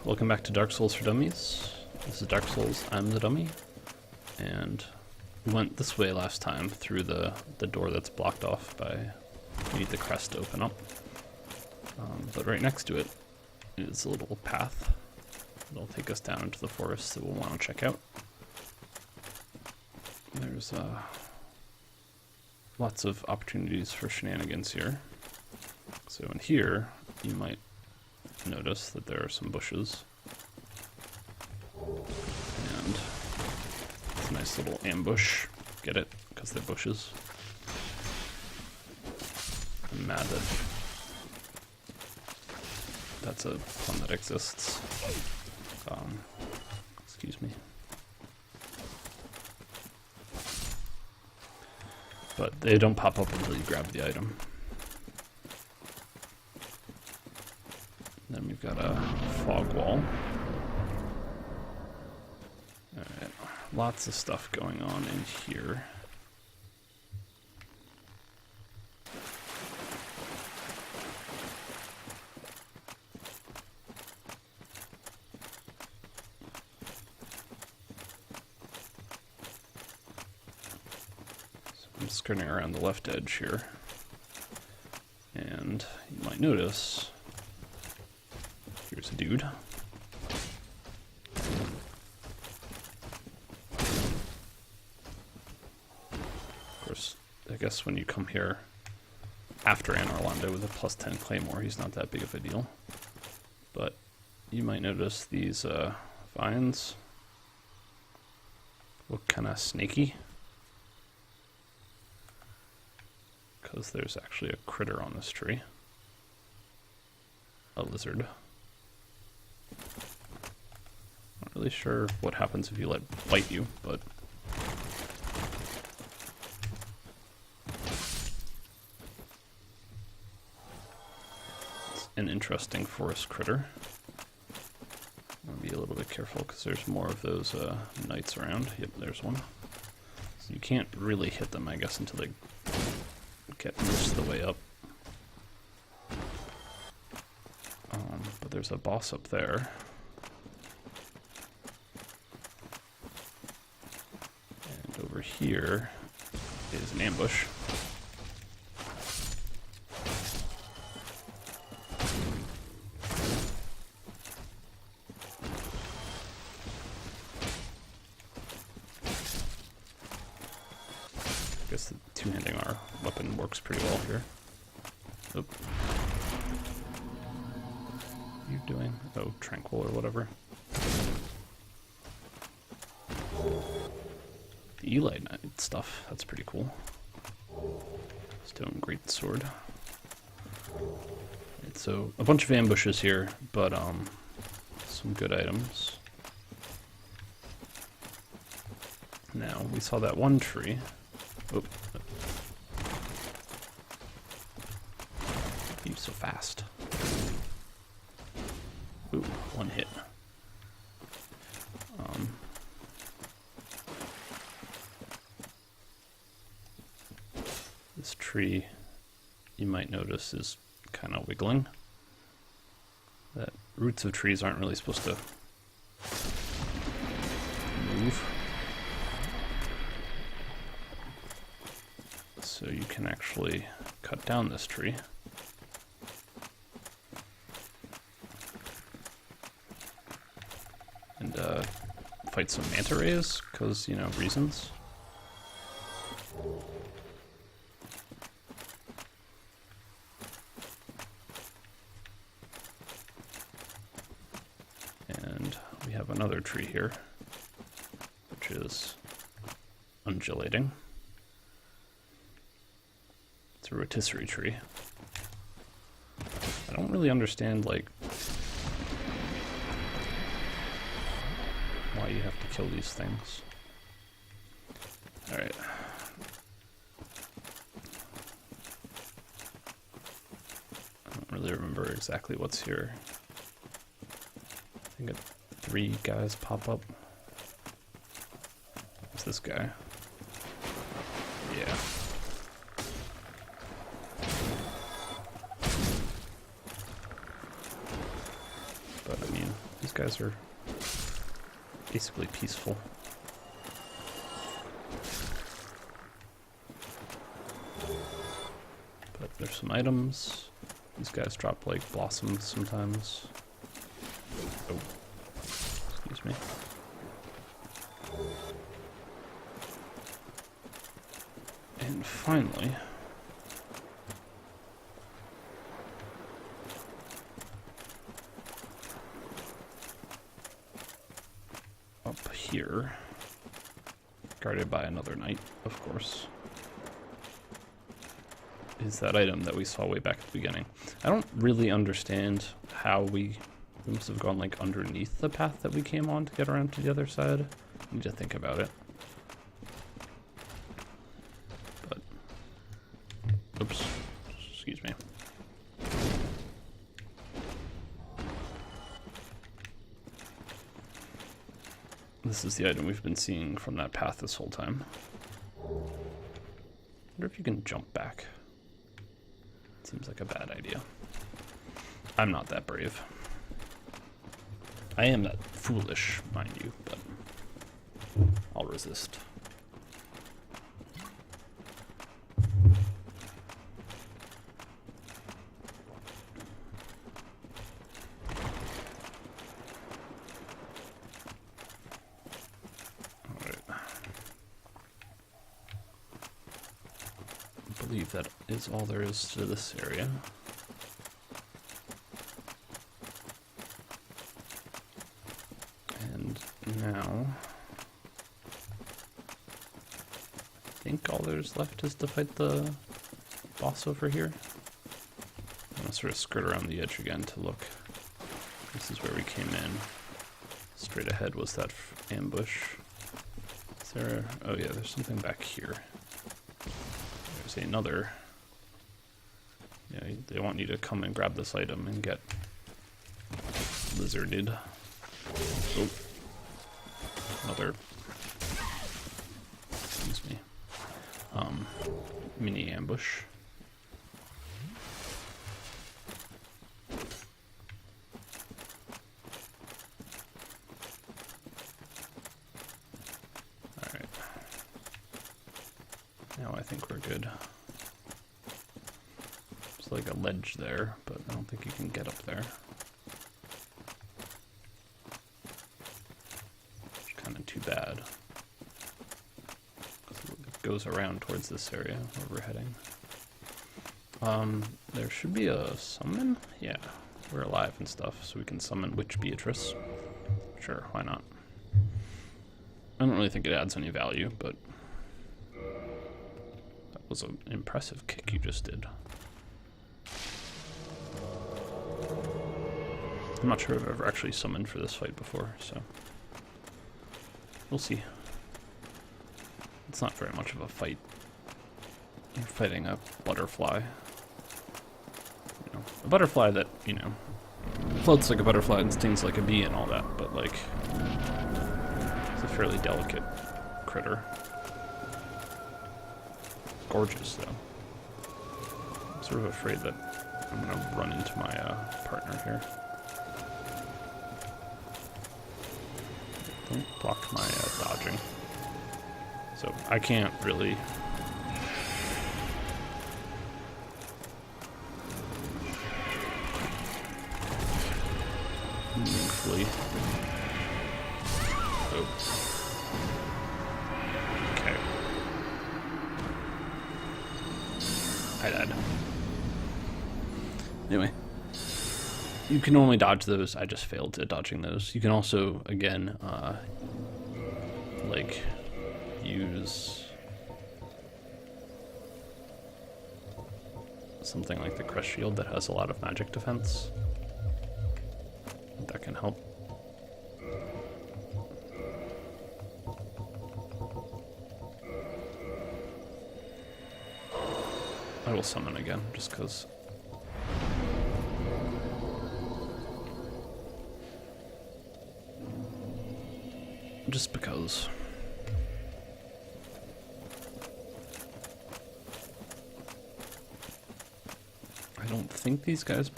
welcome back to Dark Souls for Dummies. This is Dark Souls, I'm the dummy, and we went this way last time through the door that's blocked off by, you need the crest to open up. But right next to it is a little path that'll take us down into the forest that we'll want to check out. There's lots of opportunities for shenanigans here. So in here, you might notice that there are some bushes. And it's a nice little ambush. Get it? Because they're bushes. I'm mad that that's a pun that exists. Excuse me. But they don't pop up until you grab the item. Then we've got a fog wall. Alright, lots of stuff going on in here. So I'm skirting around the left edge here. And you might notice here's a dude. Of course, I guess when you come here after Anne Orlando with a +10 Claymore, he's not that big of a deal. But you might notice these vines look kind of snaky, because there's actually a critter on this tree. A lizard. Not really sure what happens if you let it bite you, but it's an interesting forest critter. I'll be a little bit careful because there's more of those knights around. Yep, there's one. So you can't really hit them, I guess, until they get most of the way up. But there's a boss up there. And over here is an ambush. I guess the two-handing our weapon works pretty well here. Oop. You doing? Oh, tranquil or whatever. The Eli Knight stuff, that's pretty cool. Stone Great Sword. Right, so a bunch of ambushes here, but some good items. Now we saw that one tree. Oh, you so fast. Ooh, one hit. This tree, you might notice, is kind of wiggling. That roots of trees aren't really supposed to move. So you can actually cut down this tree. And fight some manta rays, because, you know, reasons. And we have another tree here, which is undulating. It's a rotisserie tree. I don't really understand, like, why you have to kill these things. Alright. I don't really remember exactly what's here. I think 3 guys pop up. What's this guy? Yeah. But I mean, he's These guys are basically peaceful. But there's some items. These guys drop like blossoms sometimes. Oh, excuse me. And finally, up here, guarded by another knight, of course, is that item that we saw way back at the beginning. I don't really understand how we must have gone like underneath the path that we came on to get around to the other side. I need to think about it. But, oops, excuse me. This is the item we've been seeing from that path this whole time. I wonder if you can jump back. Seems like a bad idea. I'm not that brave. I am that foolish, mind you, but I'll resist. I believe that is all there is to this area. And now, I think all there's left is to fight the boss over here. I'm gonna sort of skirt around the edge again to look. This is where we came in. Straight ahead was that ambush. Is there? Oh yeah, there's something back here. There's another. Yeah, they want you to come and grab this item and get lizarded. Oh, another. Excuse me. Mini ambush. Alright. Now I think we're good. There's like a ledge there, but I don't think you can get up there. Which is kind of too bad. It goes around towards this area where we're heading. There should be a summon? Yeah, we're alive and stuff, so we can summon Witch Beatrice. Sure, why not? I don't really think it adds any value, but that was an impressive kick you just did. I'm not sure if I've ever actually summoned for this fight before, so we'll see. It's not very much of a fight. You're fighting a butterfly. You know, a butterfly that, you know, floats like a butterfly and stings like a bee and all that, but like, it's a fairly delicate critter. Gorgeous, though. I'm sort of afraid that I'm gonna run into my partner here. Don't block my dodging. So I can't really meaningfully. Oh. Okay. I died. Anyway. You can only dodge those. I just failed at dodging those. You can also, again, like, use something like the Crest Shield that has a lot of magic defense. That can help. I will summon again, just because. Just because. I don't think these guys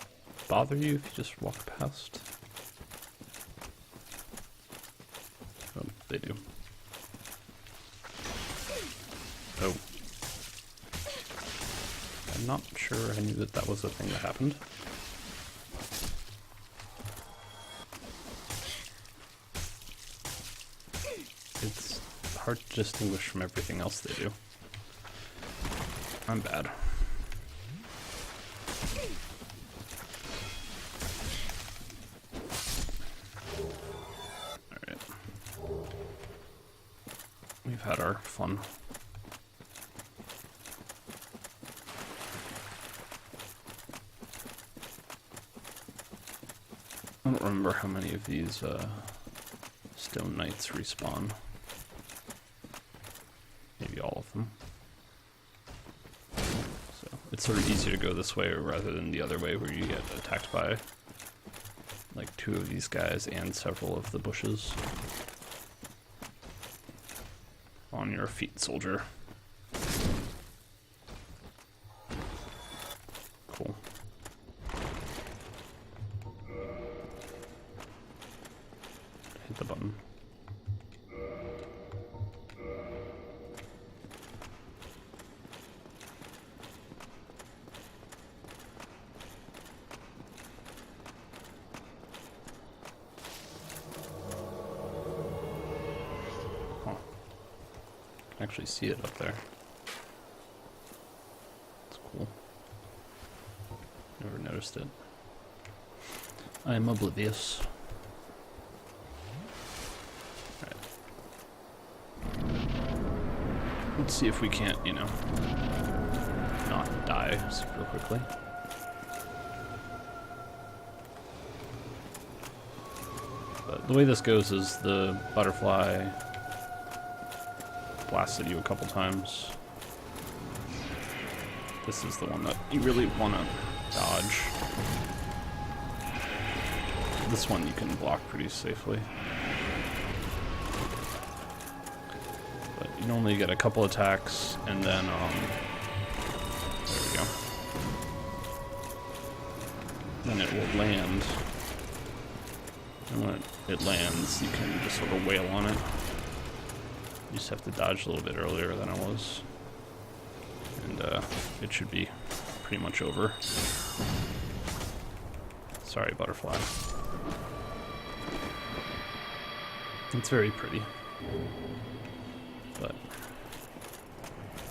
bother you if you just walk past. they do. Oh. I'm not sure I knew that that was a thing that happened. It's hard to distinguish from everything else they do. I'm bad. Alright. We've had our fun. I don't remember how many of these stone knights respawn. Maybe all of them. So it's sort of easier to go this way rather than the other way where you get attacked by like 2 of these guys and several of the bushes. On your feet, soldier. Cool. Hit the button. Actually see it up there. It's cool. Never noticed it. I'm oblivious. Alright. Let's see if we can't, you know, not die super quickly. But the way this goes is the butterfly blasted you a couple times. This is the one that you really want to dodge. This one you can block pretty safely. But you normally get a couple attacks and then, there we go. Then it will land. And when it lands, you can just sort of wail on it. You just have to dodge a little bit earlier than I was. And it should be pretty much over. Sorry, butterfly. It's very pretty. But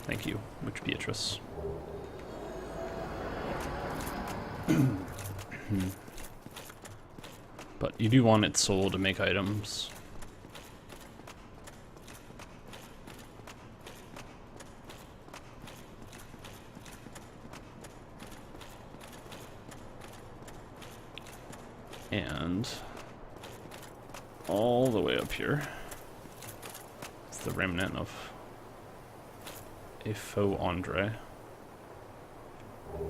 thank you, Witch Beatrice. But you do want its soul to make items. And all the way up here, it's the remnant of a faux Andre. It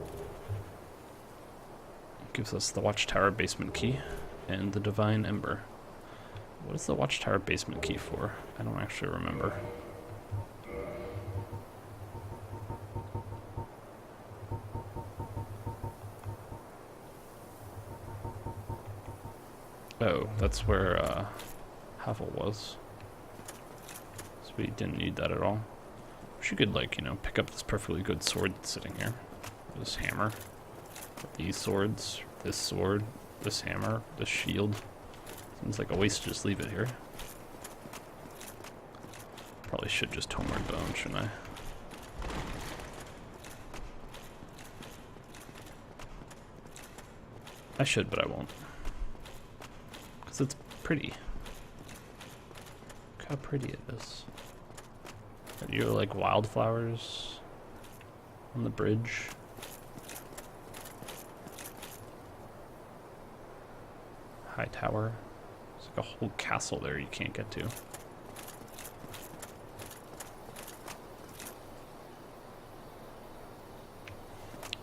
gives us the Watchtower basement key and the Divine Ember. What is the Watchtower basement key for? I don't actually remember. Oh, that's where Havel was. So we didn't need that at all. She could, like, you know, pick up this perfectly good sword that's sitting here. This hammer. These swords. This sword. This hammer. This shield. Seems like a waste to just leave it here. Probably should just homeward bone, shouldn't I? I should, but I won't. Because it's pretty. Look how pretty it is. You're like wildflowers on the bridge. High tower. There's like a whole castle there you can't get to.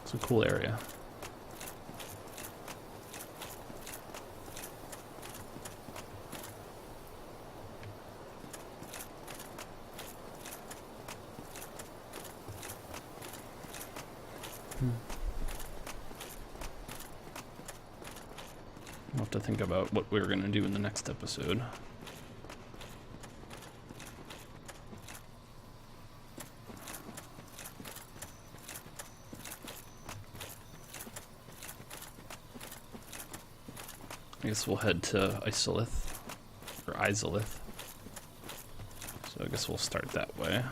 It's a cool area. We'll have to think about what we're going to do in the next episode. I guess we'll head to Isolith, or Isolith. So I guess we'll start that way.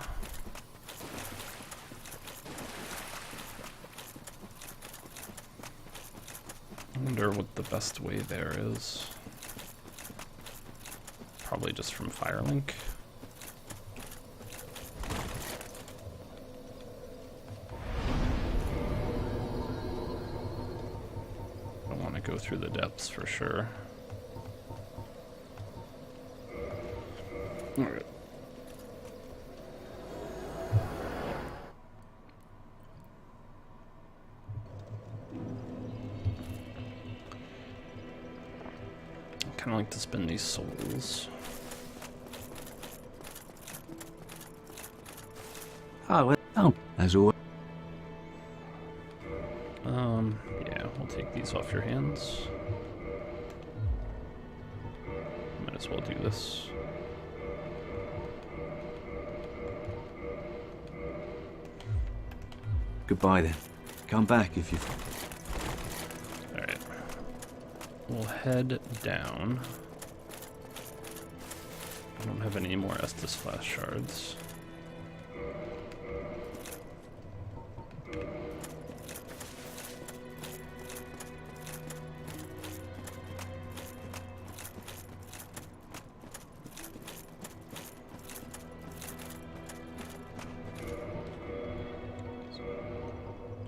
I wonder what the best way there is. Probably just from Firelink. I want to go through the depths for sure. Alright. I kind of like to spend these souls. Oh, as always. Yeah, we'll take these off your hands. Might as well do this. Goodbye then. Come back if you... Alright. We'll head down. I don't have any more Estus Flash shards.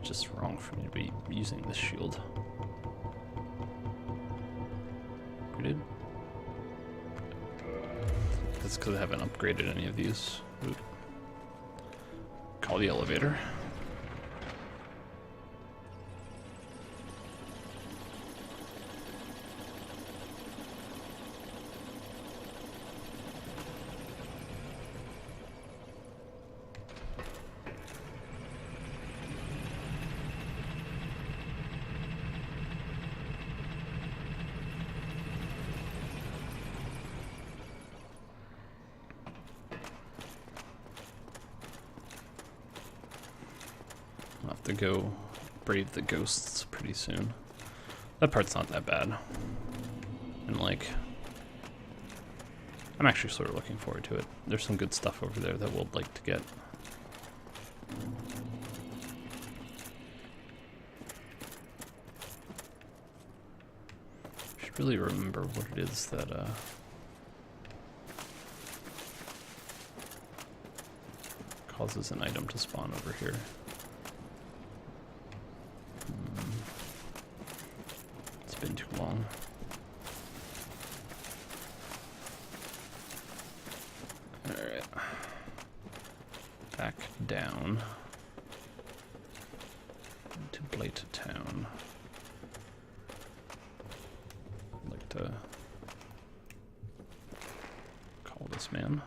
Just wrong for me to be using this shield. Upgraded? That's because I haven't upgraded any of these. Oop. Call the elevator. I'll have to go brave the ghosts pretty soon. That part's not that bad. And like, I'm actually sort of looking forward to it. There's some good stuff over there that we'll like to get. Should really remember what it is that causes an item to spawn over here. It's been too long. Alright. Back down to Blight Town. I'd like to call this man.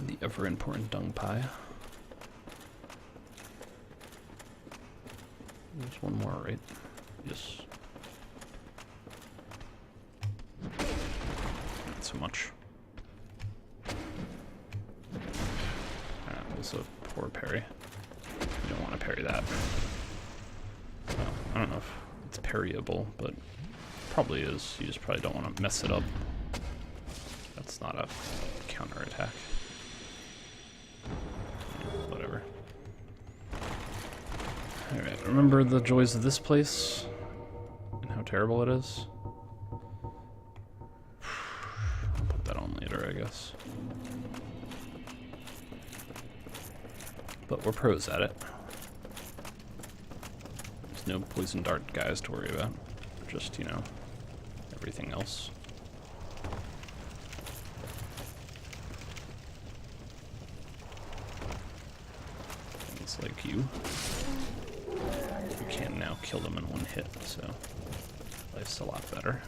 The ever important dung pie. There's one more, right? Yes. Not so much. That was a poor parry. You don't want to parry that. Well, I don't know if it's parryable, but probably is. You just probably don't want to mess it up. That's not a counterattack. Whatever. Alright, remember the joys of this place? And how terrible it is? I'll put that on later, I guess. But we're pros at it. There's no poison dart guys to worry about. Just, you know, everything else. guys like you. We can now kill them in one hit, so life's a lot better.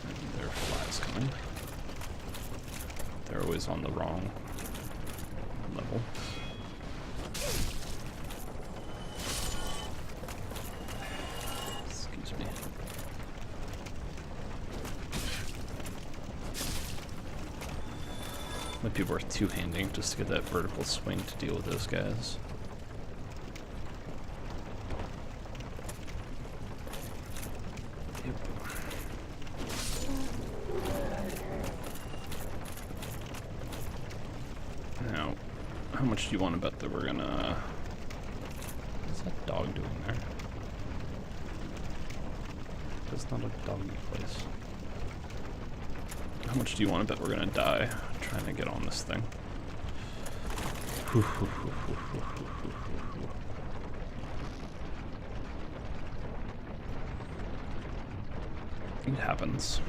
And there are flies coming. They're always on the wrong level. Excuse me. Might be worth two-handing just to get that vertical swing to deal with those guys. Yep. Now, how much do you want to bet that we're gonna... What's that dog doing there? That's not a doggy place. How much do you want to bet we're gonna die trying to get on this thing? It happens.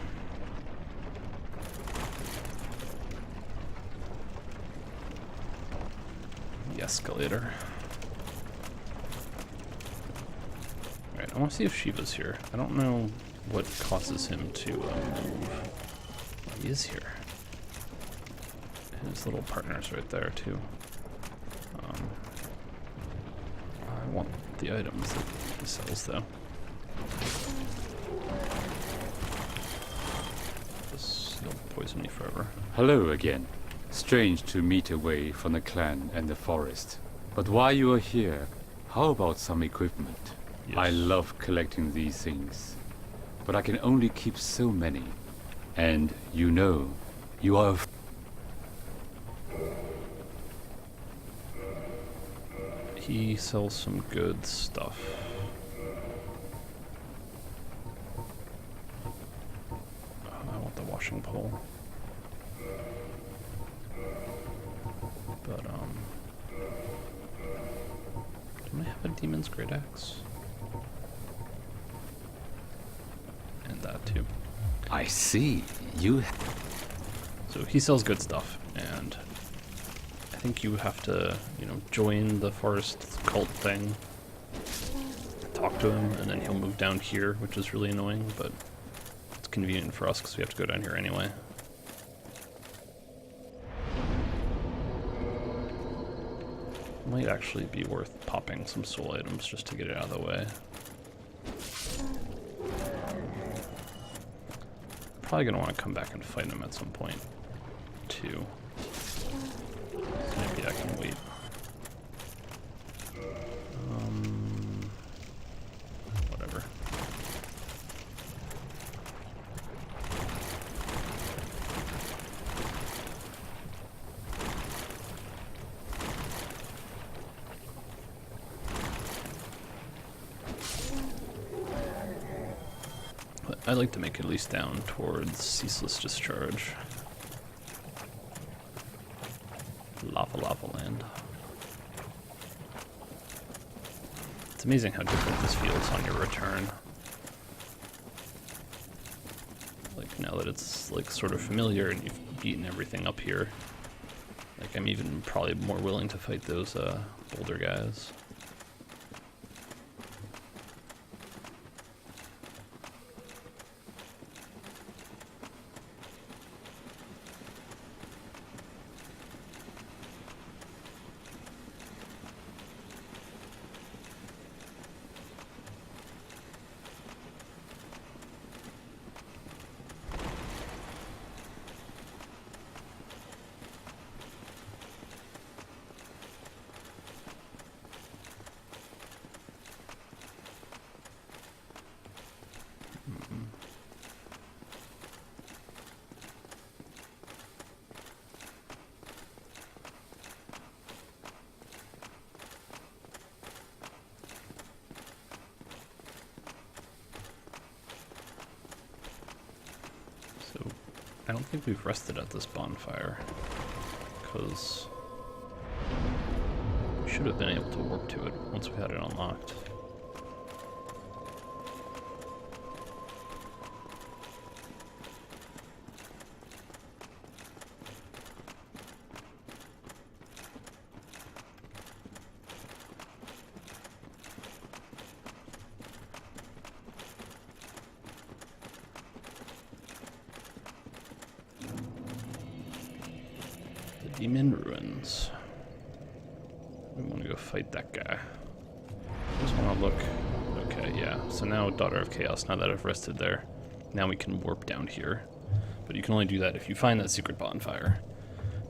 The escalator. Alright, I want to see if Shiva's here. I don't know what causes him to move. He is here. His little partner's right there too. I want the items that he sells though. He'll poison me forever. Hello again. Strange to meet away from the clan and the forest. But while you are here, how about some equipment? Yes. I love collecting these things, but I can only keep so many. And you know, you are He sells some good stuff. I want the washing pole. But, don't I have a demon's great axe? And that too. I see. You So he sells good stuff, and I think you have to, you know, join the forest cult thing, talk to him, and then he'll move down here, which is really annoying, but it's convenient for us because we have to go down here anyway. Might actually be worth popping some soul items just to get it out of the way. Probably gonna want to come back and fight him at some point, too. Maybe I can wait. Whatever. But I'd like to make it at least down towards Ceaseless Discharge. Lava land. It's amazing how different this feels on your return. Like now that it's like sort of familiar and you've beaten everything up here, like I'm even probably more willing to fight those boulder guys. So, I don't think we've rested at this bonfire, because we should have been able to warp to it once we had it unlocked. Demon Ruins. We want to go fight that guy. Just want to look. Okay, yeah. So now Daughter of Chaos, now that I've rested there, now we can warp down here. But you can only do that if you find that secret bonfire.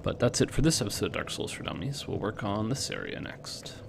But that's it for this episode of Dark Souls for Dummies. We'll work on this area next.